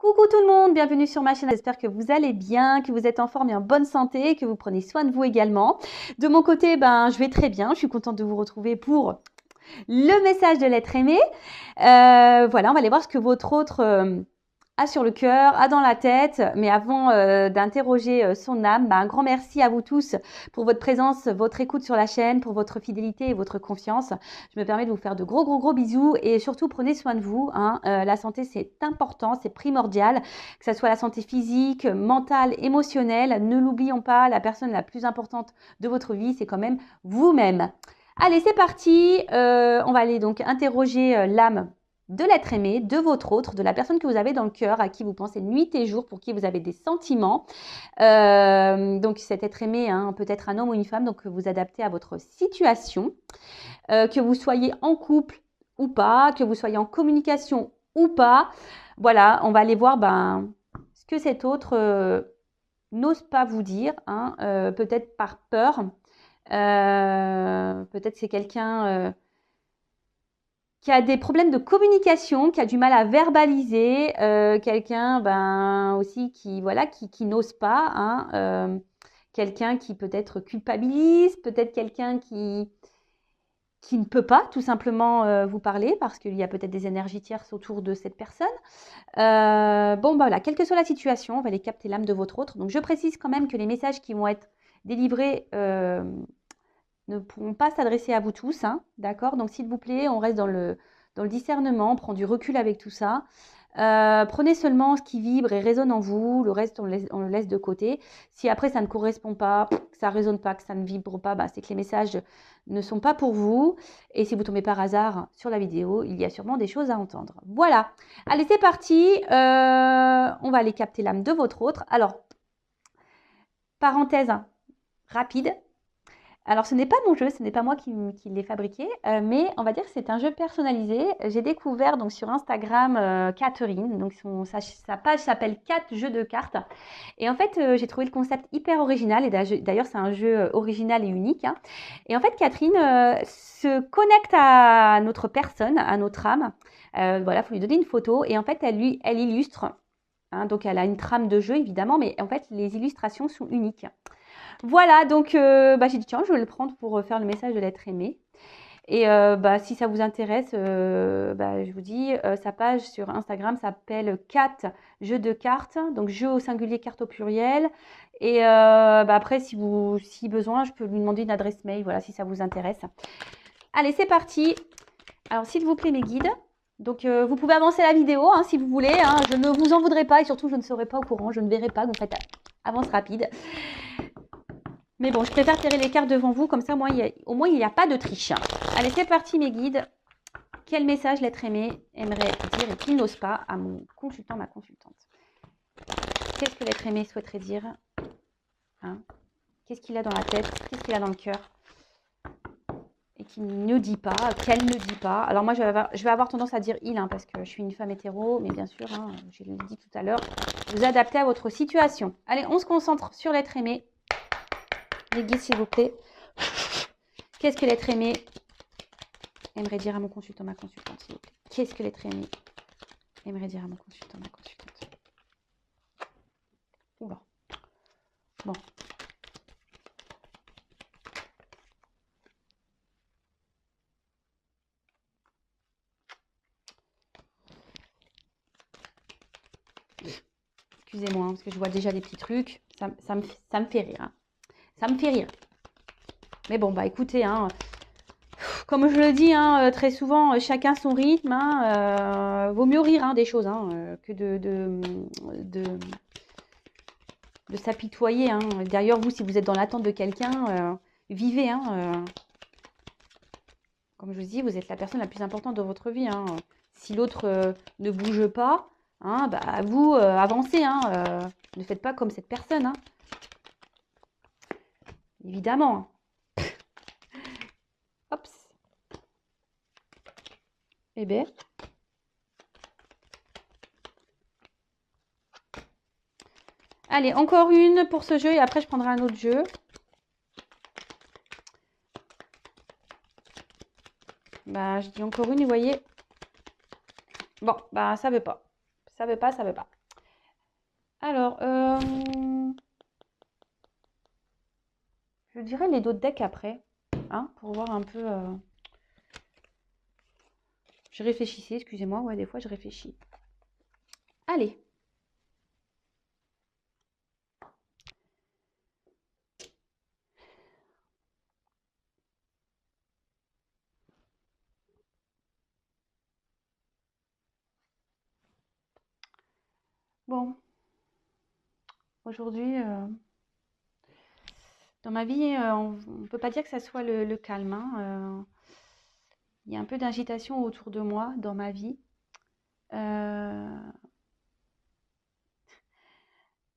Coucou tout le monde, bienvenue sur ma chaîne. J'espère que vous allez bien, que vous êtes en forme et en bonne santé, que vous prenez soin de vous également. De mon côté, je vais très bien. Je suis contente de vous retrouver pour le message de l'être aimé. Voilà, on va aller voir ce que votre autre a sur le cœur, a dans la tête. Mais avant d'interroger son âme, un grand merci à vous tous pour votre présence, votre écoute sur la chaîne, pour votre fidélité et votre confiance. Je me permets de vous faire de gros bisous et surtout prenez soin de vous. La santé, c'est important, c'est primordial, que ce soit la santé physique, mentale, émotionnelle. Ne l'oublions pas, la personne la plus importante de votre vie, c'est quand même vous-même. Allez, c'est parti. On va aller donc interroger l'âme de l'être aimé, de votre autre, de la personne que vous avez dans le cœur, à qui vous pensez nuit et jour, pour qui vous avez des sentiments. Donc cet être aimé, peut être un homme ou une femme, donc vous adaptez à votre situation. Que vous soyez en couple ou pas, que vous soyez en communication ou pas. Voilà, on va aller voir ce que cet autre n'ose pas vous dire, peut-être par peur. Peut-être c'est quelqu'un qui a des problèmes de communication, qui a du mal à verbaliser, quelqu'un aussi qui n'ose pas, quelqu'un qui peut-être culpabilise, peut-être quelqu'un qui ne peut pas tout simplement vous parler parce qu'il y a peut-être des énergies tierces autour de cette personne. Voilà, quelle que soit la situation, on va aller capter l'âme de votre autre. Donc je précise quand même que les messages qui vont être délivrés ne pourront pas s'adresser à vous tous, d'accord? Donc s'il vous plaît, on reste dans le discernement, on prend du recul avec tout ça. Prenez seulement ce qui vibre et résonne en vous, le reste on le laisse de côté. Si après ça ne correspond pas, que ça ne résonne pas, que ça ne vibre pas, c'est que les messages ne sont pas pour vous. Et si vous tombez par hasard sur la vidéo, il y a sûrement des choses à entendre. Voilà, allez c'est parti, on va aller capter l'âme de votre autre. Alors, parenthèse rapide. Alors, ce n'est pas mon jeu, ce n'est pas moi qui l'ai fabriqué, mais on va dire que c'est un jeu personnalisé. J'ai découvert donc sur Instagram Catherine, donc sa page s'appelle 4 jeux de cartes. Et en fait, j'ai trouvé le concept hyper original, et d'ailleurs, c'est un jeu original et unique. Et en fait, Catherine se connecte à notre personne, à notre âme. Voilà, il faut lui donner une photo, et en fait, elle illustre. Donc, elle a une trame de jeu, évidemment, mais en fait, les illustrations sont uniques. Voilà, donc j'ai dit tiens, je vais le prendre pour faire le message de l'être aimé. Et si ça vous intéresse, je vous dis, sa page sur Instagram s'appelle 4 jeux de cartes, donc jeux au singulier, cartes au pluriel. Et après, si besoin, je peux lui demander une adresse mail, voilà, si ça vous intéresse. Allez, c'est parti. Alors, s'il vous plaît, mes guides. Donc, vous pouvez avancer la vidéo si vous voulez. Je ne vous en voudrais pas et surtout, je ne serai pas au courant. Je ne verrai pas. Donc, faites avance rapide. Mais bon, je préfère tirer les cartes devant vous, comme ça, au moins, il n'y a pas de triche. Allez, c'est parti, mes guides. Quel message l'être aimé aimerait dire et qu'il n'ose pas à mon consultant, ma consultante? Qu'est-ce que l'être aimé souhaiterait dire? Qu'est-ce qu'il a dans la tête? Qu'est-ce qu'il a dans le cœur? Et qu'il ne dit pas, qu'elle ne dit pas. Alors moi, je vais avoir tendance à dire il, parce que je suis une femme hétéro, mais bien sûr, je l'ai dit tout à l'heure, vous adaptez à votre situation. Allez, on se concentre sur l'être aimé. Les guides, s'il vous plaît. Qu'est-ce que l'être aimé aimerait dire à mon consultant, ma consultante, s'il vous plaît? Qu'est-ce que l'être aimé aimerait dire à mon consultant, ma consultante? Oula. Bon. Excusez-moi, parce que je vois déjà des petits trucs. Ça me fait rire. Ça me fait rire. Mais bon, écoutez, comme je le dis très souvent, chacun son rythme. Vaut mieux rire des choses que de s'apitoyer. D'ailleurs, vous, si vous êtes dans l'attente de quelqu'un, vivez. Comme je vous dis, vous êtes la personne la plus importante de votre vie. Si l'autre ne bouge pas, vous, avancez. Ne faites pas comme cette personne. Évidemment. Hop. Eh bien. Allez, encore une pour ce jeu et après je prendrai un autre jeu. Je dis encore une, vous voyez. Bon, ça veut pas. Ça veut pas. Alors, je dirais les d'autres decks après, hein, pour voir un peu. Je réfléchissais, excusez-moi, ouais, des fois je réfléchis. Allez. Bon, aujourd'hui, dans ma vie, on ne peut pas dire que ça soit le calme, hein, il y a un peu d'agitation autour de moi dans ma vie. Euh,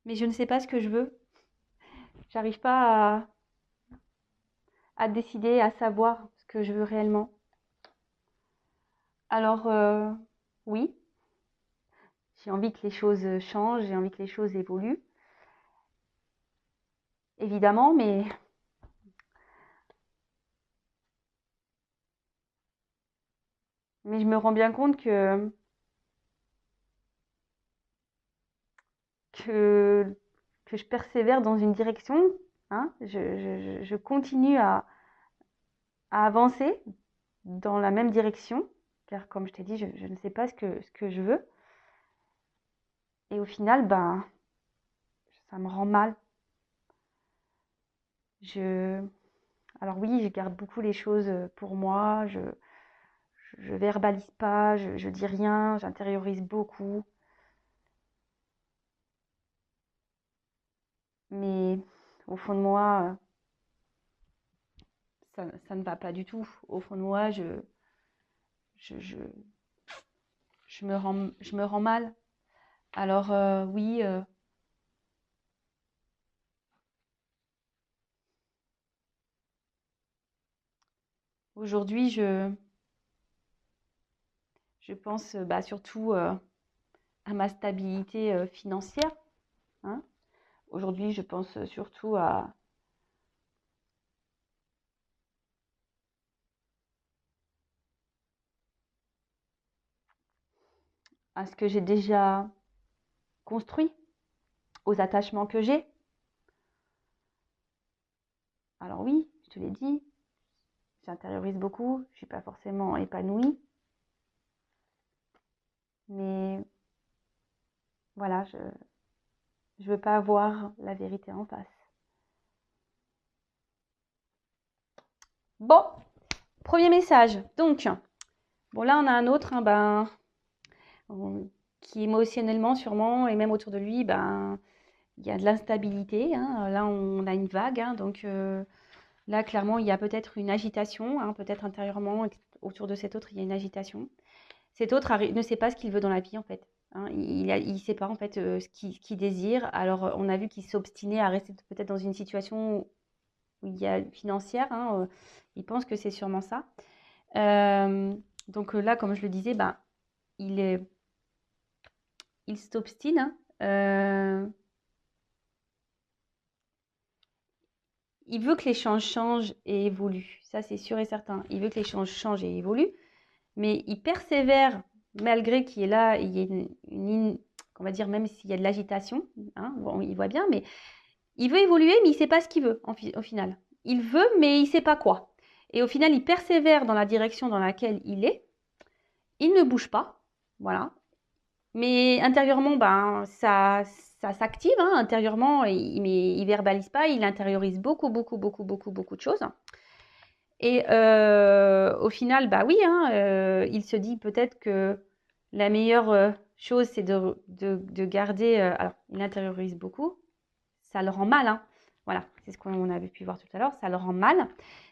mais je ne sais pas ce que je veux. J'arrive pas à décider, à savoir ce que je veux réellement. Alors, oui, j'ai envie que les choses changent, j'ai envie que les choses évoluent, évidemment, mais je me rends bien compte que, que je persévère dans une direction, hein, je continue à avancer dans la même direction, car comme je t'ai dit, je ne sais pas ce que je veux. Et au final, ben, ça me rend mal. Je... Alors oui, je garde beaucoup les choses pour moi, je verbalise pas, je dis rien, j'intériorise beaucoup. Mais au fond de moi, ça ne va pas du tout. Au fond de moi, je, je, je me rends mal. Alors oui, aujourd'hui, je pense bah, surtout à ma stabilité financière, hein. Aujourd'hui, je pense surtout à ce que j'ai déjà construit, aux attachements que j'ai. Alors oui, je te l'ai dit, j'intériorise beaucoup, je ne suis pas forcément épanouie, mais voilà, je ne veux pas avoir la vérité en face. Bon, premier message. Donc, bon là on a un autre, hein, ben, qui émotionnellement sûrement, et même autour de lui, ben, il y a de l'instabilité, hein. Là on a une vague, hein, donc là clairement il y a peut-être une agitation, hein, peut-être intérieurement, autour de cet autre il y a une agitation. Cet autre ne sait pas ce qu'il veut dans la vie en fait, hein. Il ne sait pas en fait ce qu'il désire. Alors on a vu qu'il s'obstinait à rester peut-être dans une situation où il y a financière, hein, il pense que c'est sûrement ça. Euh, donc là, comme je le disais, ben, il est, il s'obstine, hein. Il veut que l'échange change et évolue. Ça, c'est sûr et certain. Il veut que l'échange change et évolue, mais il persévère malgré qu'il y ait là, il y ait on va dire, même s'il y a de l'agitation, hein, bon, il voit bien, mais il veut évoluer, mais il ne sait pas ce qu'il veut au final. Il veut, mais il ne sait pas quoi. Et au final, il persévère dans la direction dans laquelle il est. Il ne bouge pas, voilà. Mais intérieurement, ben, ça s'active, hein, intérieurement, mais il verbalise pas, il intériorise beaucoup, beaucoup, beaucoup, beaucoup, beaucoup de choses. Et au final, bah oui, hein, il se dit peut-être que la meilleure chose, c'est de garder. Alors, il intériorise beaucoup, ça le rend mal, hein. Voilà, c'est ce qu'on avait pu voir tout à l'heure, ça le rend mal.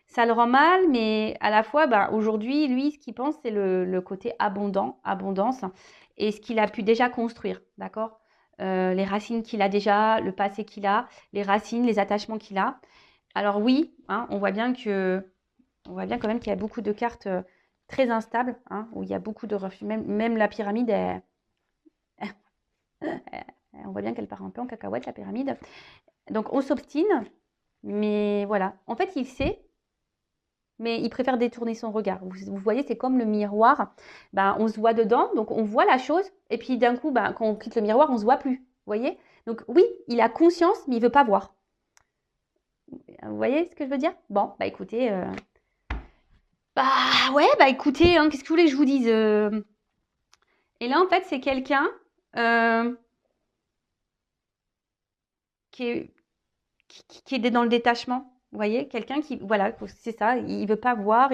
Ça le rend mal, mais à la fois, bah, aujourd'hui, lui, ce qu'il pense, c'est le côté abondance, et ce qu'il a pu déjà construire, d'accord? Les racines qu'il a déjà, le passé qu'il a, les racines, les attachements qu'il a. Alors oui, hein, on voit bien quand même qu'il y a beaucoup de cartes très instables, hein, où il y a beaucoup de refus. Même la pyramide, on voit bien qu'elle part un peu en cacahuète, la pyramide. Donc on s'obstine, mais voilà. En fait, il sait, mais il préfère détourner son regard. Vous voyez, c'est comme le miroir. Ben, on se voit dedans, donc on voit la chose, et puis d'un coup, ben, quand on quitte le miroir, on ne se voit plus. voyez? Donc oui, il a conscience, mais il veut pas voir. Vous voyez ce que je veux dire? Bon, bah écoutez, bah ouais, bah écoutez, hein, qu'est-ce que vous voulez que je vous dise? Et là, en fait, c'est quelqu'un euh, qui est, qui est dans le détachement. Vous voyez, quelqu'un qui, voilà, c'est ça, il veut pas voir.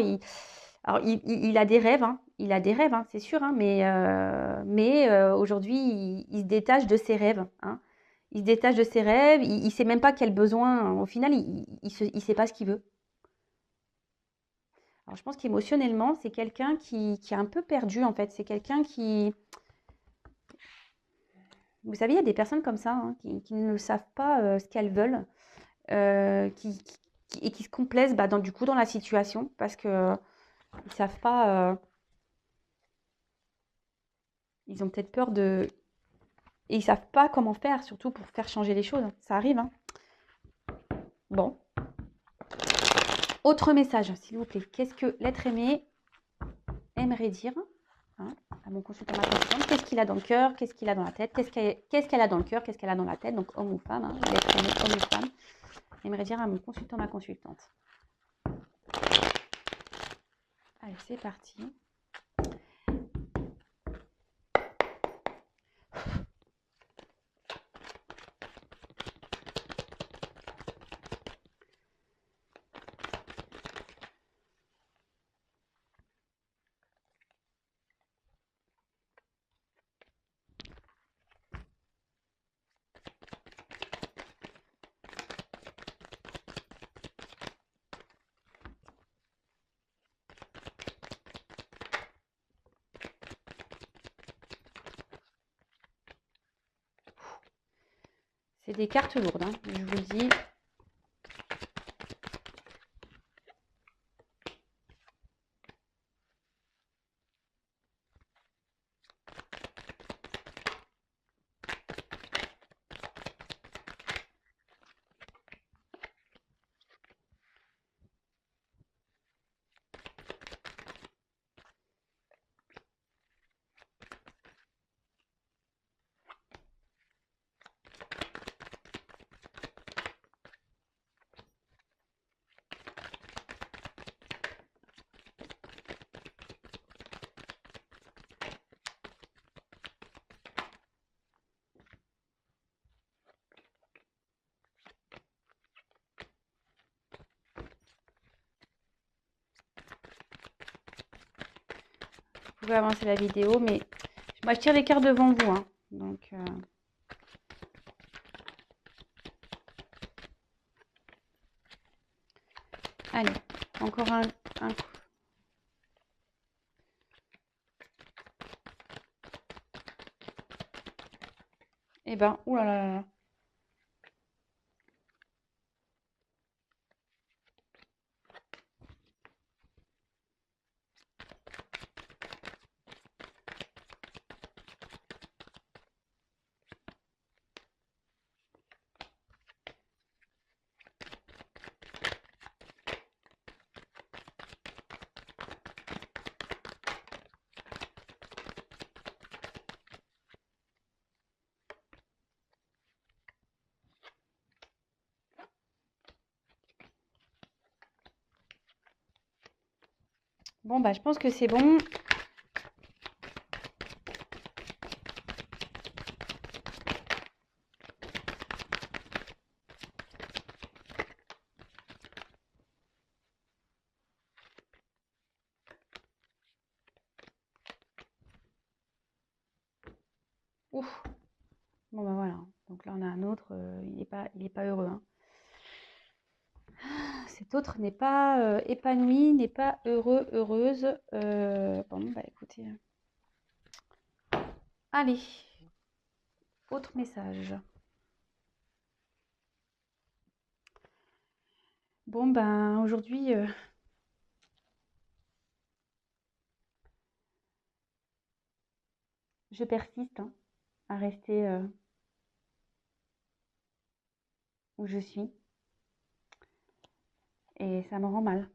Alors, il a des rêves, hein, il a des rêves, hein, c'est sûr, hein, mais aujourd'hui, il se détache de ses rêves, hein. Il se détache de ses rêves, il sait même pas quel besoin, au final, il sait pas ce qu'il veut. Alors, je pense qu'émotionnellement, c'est quelqu'un qui est un peu perdu, en fait. C'est quelqu'un qui, vous savez, il y a des personnes comme ça, hein, qui ne savent pas ce qu'elles veulent, et qui se complaisent bah, du coup dans la situation parce que ils savent pas, ils ont peut-être peur de, et ils savent pas comment faire, surtout pour faire changer les choses. Ça arrive, hein. Bon, autre message, s'il vous plaît. Qu'est-ce que l'être aimé aimerait dire, hein, à mon consultant, ma consultante? Qu'est-ce qu'il a dans le cœur? Qu'est-ce qu'il a dans la tête? Qu'est-ce qu'elle a dans le cœur? Qu'est-ce qu'elle a dans la tête? Donc homme ou femme, hein, l'être aimé, homme ou femme, aimerait dire à mon consultant, ma consultante. Allez, c'est parti. C'est des cartes lourdes, hein, je vous le dis. Vous pouvez avancer la vidéo, mais moi je tire les cartes devant vous, hein. Donc, allez, encore un coup. Eh ben, oulala. Bon, bah, je pense que c'est bon. Ouf. Bon, bah voilà. Donc là, on a un autre. Il est pas heureux, hein. Cet autre n'est pas épanoui, n'est pas heureux, heureuse. Bon, bah écoutez. Allez, autre message. Bon, ben aujourd'hui, je persiste, hein, à rester où je suis. Et ça me rend mal.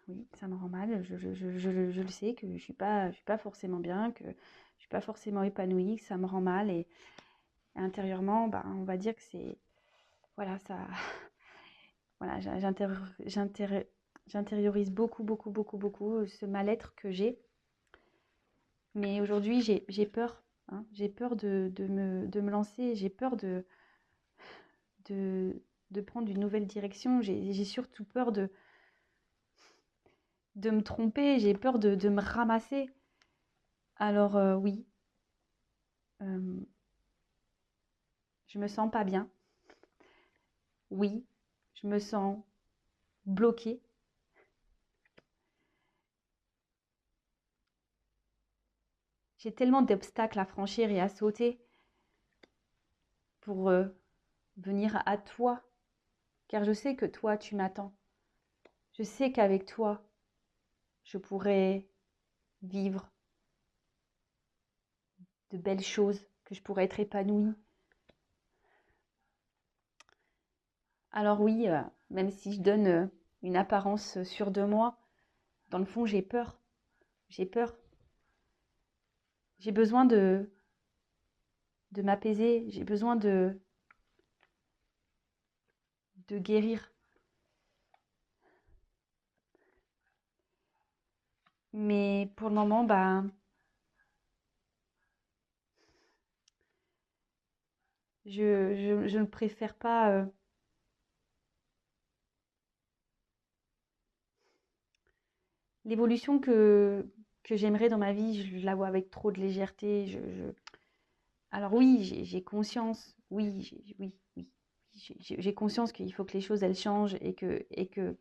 Oui, ça me rend mal. Je le sais que je suis pas forcément bien, que je suis pas forcément épanouie, que ça me rend mal. Et Et intérieurement, ben, on va dire que c'est, voilà, ça, voilà, j'intériorise beaucoup, beaucoup, beaucoup, beaucoup ce mal-être que j'ai. Mais aujourd'hui, j'ai peur, hein. J'ai peur de me lancer, j'ai peur de, de prendre une nouvelle direction. J'ai surtout peur de me tromper, j'ai peur de me ramasser. Alors oui, euh, je me sens pas bien. Oui, je me sens bloquée. J'ai tellement d'obstacles à franchir et à sauter pour venir à toi, car je sais que toi, tu m'attends. Je sais qu'avec toi, je pourrais vivre de belles choses, que je pourrais être épanouie. Alors oui, même si je donne une apparence sûre de moi, dans le fond, j'ai peur. J'ai peur. J'ai besoin de m'apaiser. J'ai besoin de guérir. Mais pour le moment, bah, je ne préfère pas. L'évolution que j'aimerais dans ma vie, je la vois avec trop de légèreté. Alors oui, j'ai conscience. Oui, oui, oui. J'ai conscience qu'il faut que les choses, elles changent et que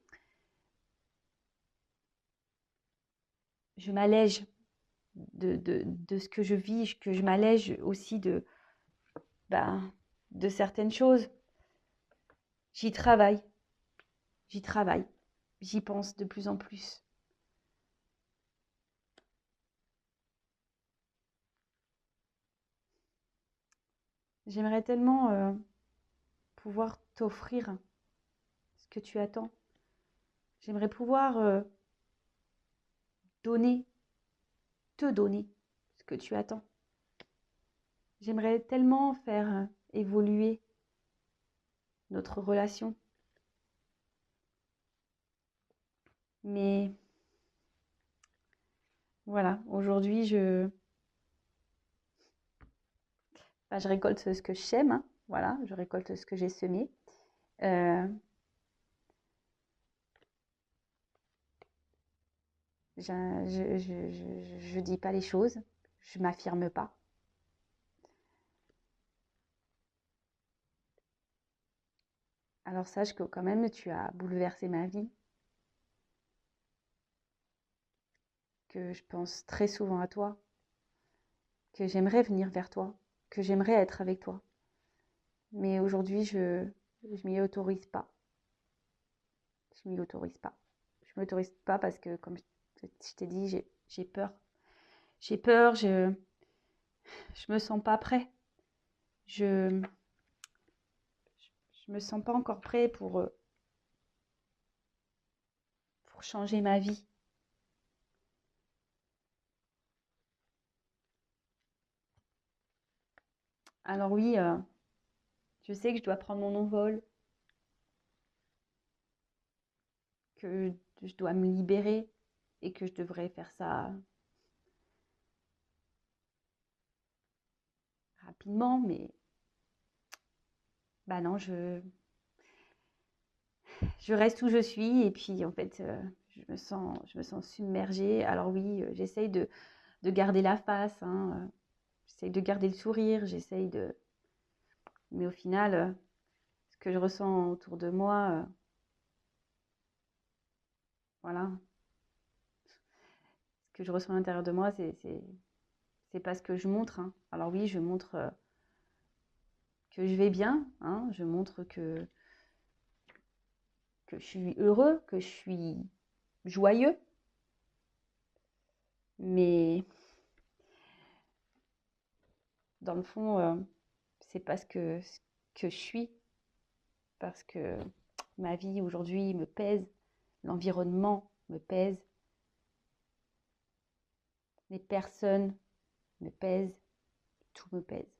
je m'allège de ce que je vis, que je m'allège aussi ben, de certaines choses. J'y travaille, j'y travaille, j'y pense de plus en plus. J'aimerais tellement pouvoir t'offrir ce que tu attends. J'aimerais pouvoir donner, te donner ce que tu attends. J'aimerais tellement faire évoluer notre relation. Mais voilà, aujourd'hui, enfin, je récolte ce que je sème, hein. Voilà, je récolte ce que j'ai semé. Euh, je dis pas les choses, je m'affirme pas. Alors sache que quand même, tu as bouleversé ma vie, que je pense très souvent à toi, que j'aimerais venir vers toi, que j'aimerais être avec toi. Mais aujourd'hui, je m'y autorise pas. Je m'y autorise pas. Je m'autorise pas parce que, comme je t'ai dit, j'ai peur. J'ai peur, je me sens pas prêt. Je, je me sens pas encore prêt pour changer ma vie. Alors oui, je sais que je dois prendre mon envol, que je dois me libérer et que je devrais faire ça rapidement, mais bah non, je reste où je suis et puis en fait, je me sens submergée. Alors oui, j'essaye de garder la face, hein, j'essaye de garder le sourire, j'essaye de... Mais au final, ce que je ressens autour de moi, voilà, ce que je ressens à l'intérieur de moi, c'est pas ce que je montre, hein. Alors oui, je montre que je vais bien, hein, je montre que je suis heureux, que je suis joyeux, mais dans le fond, c'est pas ce que je suis, parce que ma vie aujourd'hui me pèse, l'environnement me pèse, les personnes me pèsent, tout me pèse.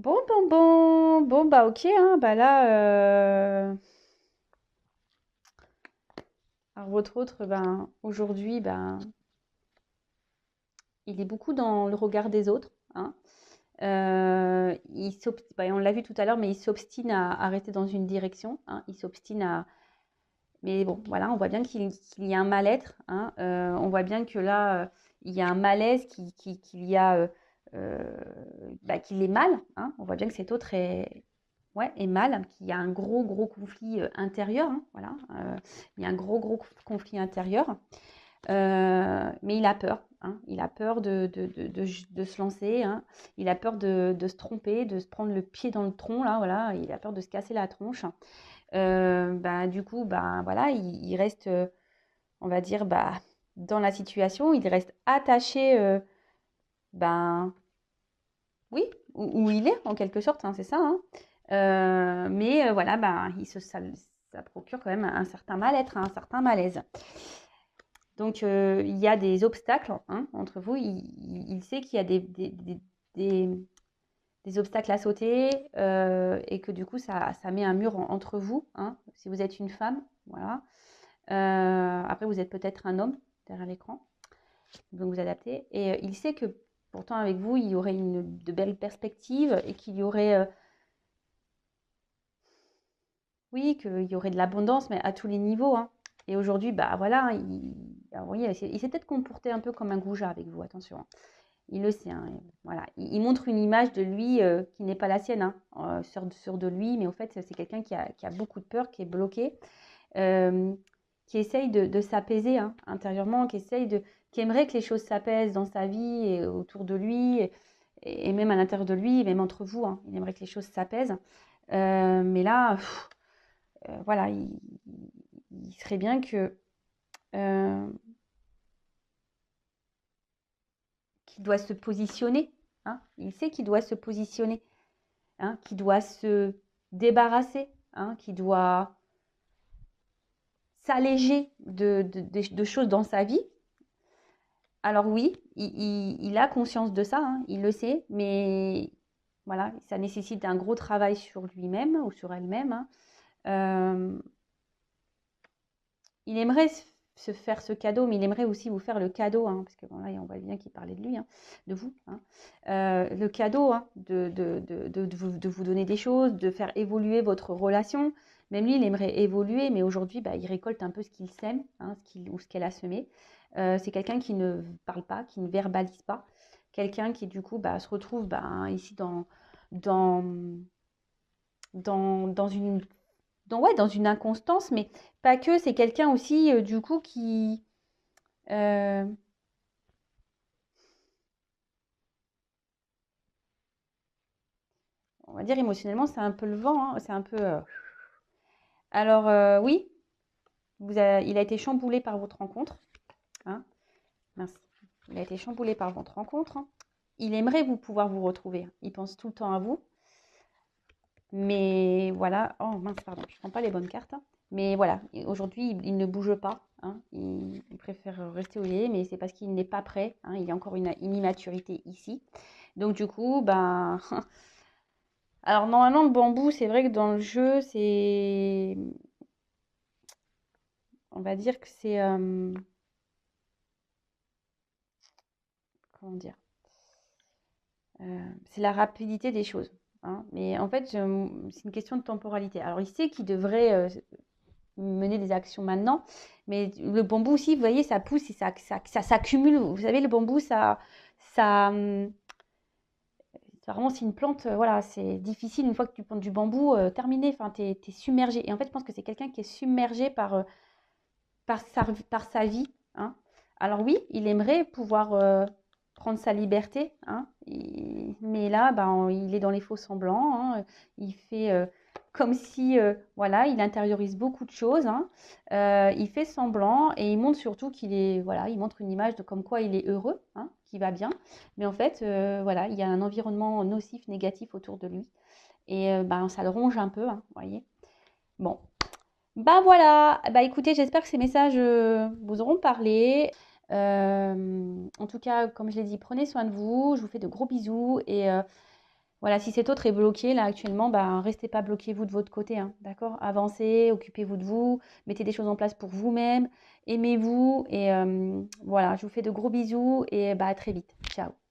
Bon, bah ok, hein, bah là, alors votre autre, ben, aujourd'hui, ben, il est beaucoup dans le regard des autres, hein. Bah, on l'a vu tout à l'heure, mais il s'obstine à rester dans une direction, hein. Il s'obstine à... Mais bon, voilà, on voit bien qu'il y a un mal-être, hein. On voit bien que là, il y a un malaise, qu'il y a... bah, qu'il est mal, hein. On voit bien que cet autre est, ouais, est mal, qu'il y a un gros conflit intérieur, hein, voilà. Il y a un gros conflit intérieur. Mais il a peur, hein. Il a peur de se lancer, hein. Il a peur de se tromper, de se prendre le pied dans le tronc, là, voilà. Il a peur de se casser la tronche. Bah, du coup, bah, voilà, il reste, on va dire, bah, dans la situation, il reste attaché, ben, oui, où il est, en quelque sorte, hein, c'est ça, hein. Mais voilà, bah, ça procure quand même un certain mal-être, un certain malaise. Donc, il y a des obstacles, hein, entre vous. Il sait qu'il y a des- des obstacles à sauter et que du coup, ça met un mur entre vous, hein, si vous êtes une femme. Voilà. Après, vous êtes peut-être un homme derrière l'écran, donc vous adaptez. Et il sait que pourtant, avec vous, il y aurait de belles perspectives et qu'il y aurait, oui, qu'il y aurait de l'abondance, mais à tous les niveaux, hein. Et aujourd'hui, bah voilà, alors, vous voyez, il s'est peut-être comporté un peu comme un goujat avec vous, attention, hein. Il le sait, hein, voilà. Il montre une image de lui qui n'est pas la sienne, hein, sûr de lui, mais au fait, c'est quelqu'un qui a beaucoup de peur, qui est bloqué, euh, qui essaye de s'apaiser, hein, intérieurement, qui aimerait que les choses s'apaisent dans sa vie et autour de lui, et même à l'intérieur de lui, même entre vous, hein. Il aimerait que les choses s'apaisent. Mais là, voilà, il serait bien que euh, qu'il doit se positionner, hein. Il sait qu'il doit se positionner, hein, qu'il doit se débarrasser, hein, qu'il doit s'alléger de choses dans sa vie. Alors oui, il a conscience de ça, hein, il le sait, mais voilà, ça nécessite un gros travail sur lui-même ou sur elle-même, hein. Euh, il aimerait se faire ce cadeau, mais il aimerait aussi vous faire le cadeau, hein, parce que bon, là, on voit bien qu'il parlait de lui, hein, de vous, hein. Le cadeau, hein, de vous donner des choses, de faire évoluer votre relation. Même lui, il aimerait évoluer, mais aujourd'hui, bah, il récolte un peu ce qu'il sème, hein, ou ce qu'elle a semé. C'est quelqu'un qui ne parle pas, qui ne verbalise pas. Quelqu'un qui, du coup, bah, se retrouve bah, ici dans, dans une ouais, dans une inconstance, mais pas que, c'est quelqu'un aussi, du coup, euh, on va dire émotionnellement, c'est un peu le vent, hein, c'est un peu... Alors, oui, il a été chamboulé par votre rencontre, hein, mince. Il a été chamboulé par votre rencontre, hein. Il aimerait pouvoir vous retrouver. Il pense tout le temps à vous. Mais voilà, oh mince, pardon, je ne prends pas les bonnes cartes, hein. Mais voilà, aujourd'hui, il ne bouge pas, hein. Il préfère rester où il est, mais c'est parce qu'il n'est pas prêt, hein. Il y a encore une immaturité ici. Donc du coup, ben... Alors normalement, le bambou, c'est vrai que dans le jeu, c'est... On va dire que c'est... comment dire? C'est la rapidité des choses, hein. Mais en fait, c'est une question de temporalité. Alors il sait qu'il devrait mener des actions maintenant. Mais le bambou aussi, vous voyez, ça pousse et ça s'accumule. Vous savez, le bambou, ça, vraiment, c'est une plante, voilà, c'est difficile une fois que tu plantes du bambou, terminé, enfin, t'es submergé. Et en fait, je pense que c'est quelqu'un qui est submergé par sa vie, hein. Alors oui, il aimerait pouvoir prendre sa liberté, hein, mais là, ben, il est dans les faux semblants, hein. Il fait comme si, voilà, il intériorise beaucoup de choses, hein. Il fait semblant et il montre surtout qu'il est, voilà, il montre une image de comme quoi il est heureux, hein, qu'il va bien. Mais en fait, voilà, il y a un environnement nocif, négatif autour de lui. Et ben, ça le ronge un peu, hein, vous voyez. Bon, bah voilà, bah écoutez, j'espère que ces messages vous auront parlé. En tout cas, comme je l'ai dit, prenez soin de vous. Je vous fais de gros bisous et Voilà, si cet autre est bloqué là actuellement, ben, restez pas bloqué vous de votre côté, hein, d'accord? Avancez, occupez-vous de vous, mettez des choses en place pour vous-même, aimez-vous et voilà, je vous fais de gros bisous et bah, à très vite. Ciao.